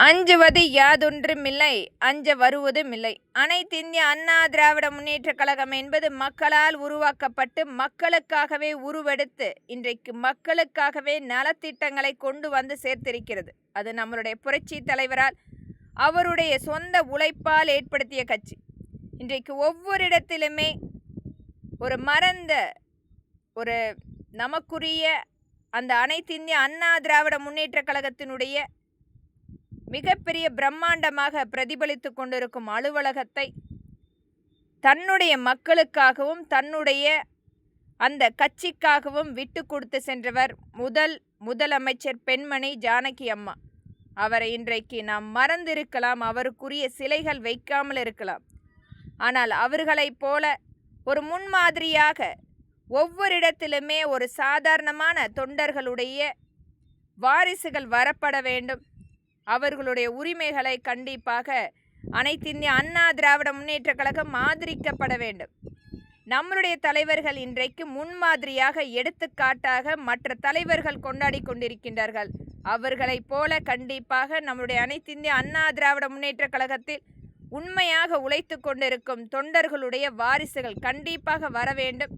அஞ்சுவது யாதொன்றுமில்லை, அஞ்ச வருவதுமில்லை. அனைத்திந்திய அண்ணா திராவிட முன்னேற்றக் கழகம் என்பது மக்களால் உருவாக்கப்பட்டு மக்களுக்காகவே உருவெடுத்து இன்றைக்கு மக்களுக்காகவே நலத்திட்டங்களை கொண்டு வந்து சேர்த்திருக்கிறது. அது நம்மளுடைய புரட்சி தலைவரால் அவருடைய சொந்த உழைப்பால் ஏற்படுத்திய கட்சி. இன்றைக்கு ஒவ்வொரு இடத்திலுமே ஒரு நமக்குரிய அந்த அனைத்திந்திய அண்ணா திராவிட முன்னேற்றக் கழகத்தினுடைய மிகப்பெரிய பிரம்மாண்டமாக பிரதிபலித்து கொண்டிருக்கும் அலுவலகத்தை தன்னுடைய மக்களுக்காகவும் தன்னுடைய அந்த கட்சிக்காகவும் விட்டு கொடுத்து சென்றவர் முதலமைச்சர் பெண்மணி ஜானகி அம்மா. அவரை இன்றைக்கு நாம் மறந்திருக்கலாம், அவருக்குரிய சிலைகள் வைக்காமல் இருக்கலாம். ஆனால் அவர்களைப் போல ஒரு முன்மாதிரியாக ஒவ்வொரு இடத்திலுமே ஒரு சாதாரணமான தொண்டர்களுடைய வாரிசுகள் வரப்பட வேண்டும். அவர்களுடைய உரிமைகளை கண்டிப்பாக அனைத்திந்திய அண்ணா திராவிட முன்னேற்றக் கழகம் ஆதரிக்கப்பட வேண்டும். நம்மளுடைய தலைவர்கள் இன்றைக்கு முன்மாதிரியாக எடுத்துக்காட்டாக மற்ற தலைவர்கள் கொண்டாடி கொண்டிருக்கின்றார்கள். அவர்களைப் போல கண்டிப்பாக நம்முடைய அனைத்திந்திய அண்ணா திராவிட முன்னேற்றக் கழகத்தில் உண்மையாக உழைத்து கொண்டிருக்கும் தொண்டர்களுடைய வாரிசுகள் கண்டிப்பாக வர வேண்டும்.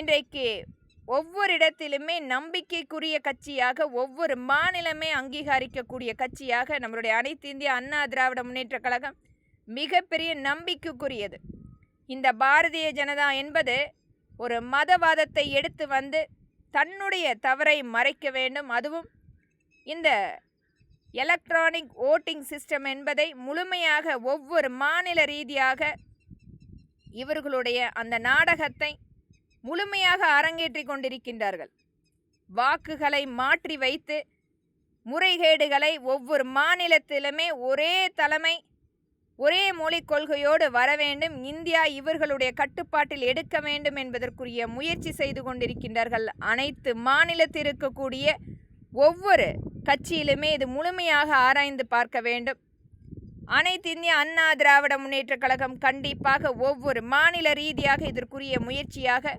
இன்றைக்கு ஒவ்வொரு இடத்திலுமே நம்பிக்கைக்குரிய கட்சியாக ஒவ்வொரு மாநிலமே அங்கீகரிக்கக்கூடிய கட்சியாக நம்மளுடைய அனைத்து இந்திய அண்ணா திராவிட முன்னேற்றக் கழகம் மிகப்பெரிய நம்பிக்கைக்குரியது. இந்த பாரதிய ஜனதா என்பது ஒரு மதவாதத்தை எடுத்து வந்து தன்னுடைய தவறை மறைக்க வேண்டும். அதுவும் இந்த எலக்ட்ரானிக் ஓட்டிங் சிஸ்டம் என்பதை முழுமையாக ஒவ்வொரு மாநில ரீதியாக இவர்களுடைய அந்த நாடகத்தை முழுமையாக அரங்கேற்றி கொண்டிருக்கின்றார்கள். வாக்குகளை மாற்றி வைத்து முறைகேடுகளை ஒவ்வொரு மாநிலத்திலுமே ஒரே தலைமை ஒரே மொழிக் கொள்கையோடு வர வேண்டும், இந்தியா இவர்களுடைய கட்டுப்பாட்டில் எடுக்க வேண்டும் என்பதற்குரிய முயற்சி செய்து கொண்டிருக்கின்றார்கள். அனைத்து மாநிலத்தில் இருக்கக்கூடிய ஒவ்வொரு கட்சியிலுமே இது முழுமையாக ஆராய்ந்து பார்க்க வேண்டும். அனைத்து இந்திய அண்ணா திராவிட முன்னேற்றக் கழகம் கண்டிப்பாக ஒவ்வொரு மாநில ரீதியாக இதற்குரிய முயற்சியாக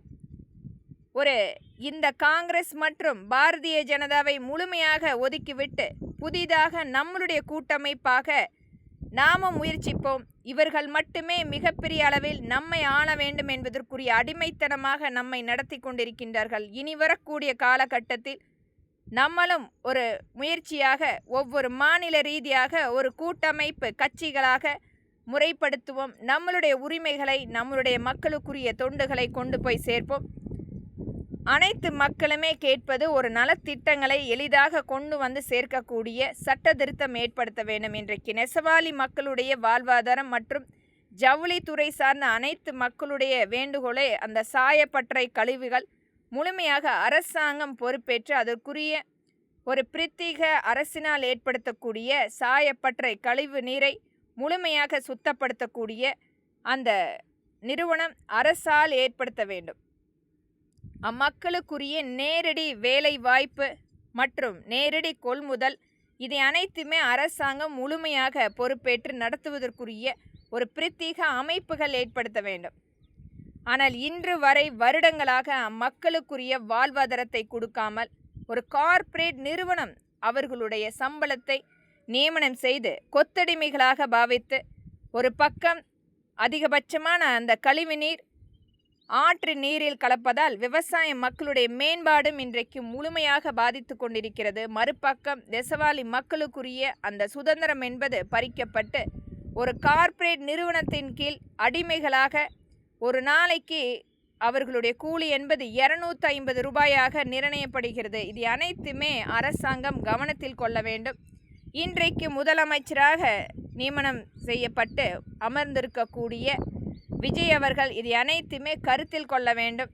இந்த காங்கிரஸ் மற்றும் பாரதிய ஜனதாவை முழுமையாக ஒதுக்கிவிட்டு புதிதாக நம்மளுடைய கூட்டமைப்பாக நாமும் முயற்சிப்போம். இவர்கள் மட்டுமே மிகப்பெரிய அளவில் நம்மை ஆள வேண்டும் என்பதற்குரிய அடிமைத்தனமாக நம்மை நடத்தி கொண்டிருக்கின்றார்கள். இனி வரக்கூடிய காலகட்டத்தில் நம்மளும் ஒரு முயற்சியாக ஒவ்வொரு மாநில ரீதியாக ஒரு கூட்டமைப்பு கட்சிகளாக முறைப்படுத்துவோம். நம்மளுடைய உரிமைகளை நம்மளுடைய மக்களுக்குரிய தொண்டுகளை கொண்டு போய் சேர்ப்போம். அனைத்து மக்களுமே கேட்பது ஒரு நலத்திட்டங்களை எளிதாக கொண்டு வந்து சேர்க்கக்கூடிய சட்ட திருத்தம் ஏற்படுத்த வேண்டும். இன்றைக்கு நெசவாளி மக்களுடைய வாழ்வாதாரம் மற்றும் ஜவுளித்துறை சார்ந்த அனைத்து மக்களுடைய வேண்டுகோளை அந்த சாயப்பட்டறை கழிவுகள் முழுமையாக அரசாங்கம் பொறுப்பேற்று அதற்குரிய ஒரு பிரத்யேக அரசினால் ஏற்படுத்தக்கூடிய சாயப்பட்டறை கழிவு நீரை முழுமையாக சுத்தப்படுத்தக்கூடிய அந்த நிறுவனம் அரசால் ஏற்படுத்த வேண்டும். அம்மக்களுக்குரிய நேரடி வேலை வாய்ப்பு மற்றும் நேரடி கொள்முதல் இதை அனைத்துமே அரசாங்கம் முழுமையாக பொறுப்பேற்று நடத்துவதற்குரிய ஒரு பிரத்யேக அமைப்புகள் ஏற்படுத்த வேண்டும். ஆனால் இன்று வரை வருடங்களாக அம்மக்களுக்குரிய வாழ்வாதாரத்தை கொடுக்காமல் ஒரு கார்ப்பரேட் நிறுவனம் அவர்களுடைய சம்பளத்தை நியமனம் செய்து கொத்தடிமைகளாக பாவித்து ஒரு பக்கம் அதிகபட்சமான அந்த கழிவு நீர் ஆற்று நீரில் கலப்பதால் விவசாய மக்களுடைய மேம்பாடும் இன்றைக்கு முழுமையாக பாதித்து கொண்டிருக்கிறது. மறுபக்கம் நெசவாளி மக்களுக்குரிய அந்த சுதந்திரம் என்பது பறிக்கப்பட்டு ஒரு கார்ப்பரேட் நிறுவனத்தின் கீழ் அடிமைகளாக ஒரு நாளைக்கு அவர்களுடைய கூலி என்பது 250 ரூபாயாக நிர்ணயப்படுகிறது. இது அனைத்துமே அரசாங்கம் கவனத்தில் கொள்ள வேண்டும். இன்றைக்கு முதலமைச்சராக நியமனம் செய்யப்பட்டு அமர்ந்திருக்கக்கூடிய விஜய் அவர்கள் இது அனைத்துமே கருத்தில் கொள்ள வேண்டும்.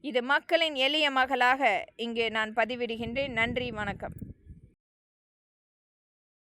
இது மக்களின் எளிய மகளாக இங்கு நான் பதிவிடுகின்றேன். நன்றி, வணக்கம்.